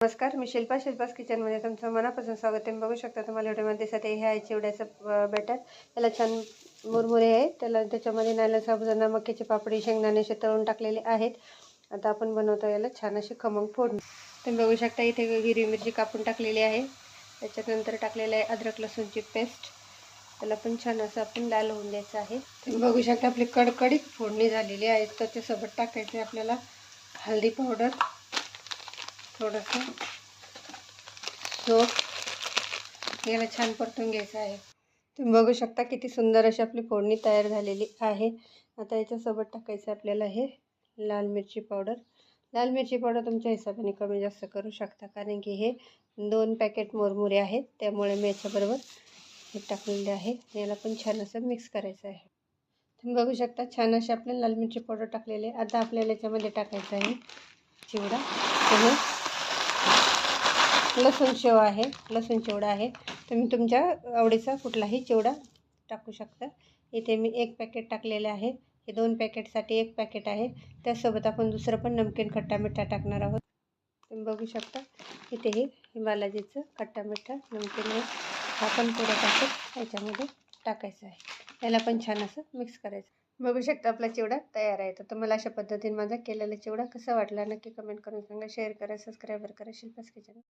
नमस्कार, मी शिल्पास किचनमध्ये तुमचं मनापासून स्वागत आहे. बघू शकता तुम्हाला व्हिडिओमध्ये दिसत आहे हे आहे चिवड्याचं बॅटर. त्याला छान मुरमुरे आहे, त्याच्यामध्ये नायलॉन साबुदाणा, मक्याची पापडी, शेंगदाणे असे तळून टाकलेले आहेत. आता आपण बनवतो याला छान अशी खमंग फोडणी. तुम्ही बघू शकता इथे हिरवी मिरची कापून टाकलेली आहे. त्याच्यानंतर टाकलेलं आहे अद्रक लसूणची पेस्ट. त्याला पण छान असं आपण लाल होऊन द्यायचं आहे. तुम्ही बघू शकता आपली कडकडीत फोडणी झालेली आहे. त्याच्यासोबत टाकायचं आहे आपल्याला हळदी पावडर, थोडंसं सोप. याला छान परतून घ्यायचं आहे. तुम्ही बघू शकता किती सुंदर अशी आपली फोडणी तयार झालेली आहे. आता याच्यासोबत टाकायचं आपल्याला हे लाल मिरची पावडर. लाल मिरची पावडर तुमच्या हिशोबाने कमी जास्त करू शकता, कारण की हे 2 पॅकेट मुरमुरे आहेत, त्यामुळे मी याच्याबरोबर हे टाकलेले आहे. याला पण छान असं मिक्स करायचं आहे. तुम्ही बघू शकता छान अशी आपल्याला लाल मिरची पावडर टाकलेली आहे. आता आपल्याला याच्यामध्ये टाकायचं आहे चिवडा. लसूण चिवडा आहे. तुम्ही तुमच्या आवडीचा कुठलाही चिवडा टाकू शकता. इथे मी 1 पॅकेट टाकलेले आहे. हे 2 पॅकेटसाठी 1 पॅकेट आहे. त्यासोबत आपण दुसरं पण नमकीन खट्टा मिठा टाकणार आहोत. तुम्ही बघू शकता इथे हे बालाजीचं खट्टा मिठा नमकीन हा पण पुढे टाकून याच्यामध्ये टाकायचं आहे. याला पण छान असं मिक्स करायचं. बघू शकता आपला चिवडा तयार आहे. तर तुम्हाला अशा पद्धतीने माझा केलेला चिवडा कसा वाटला नक्की कमेंट करून सांगा. शेअर करा, सबस्क्राईब करा शिल्पास किचन.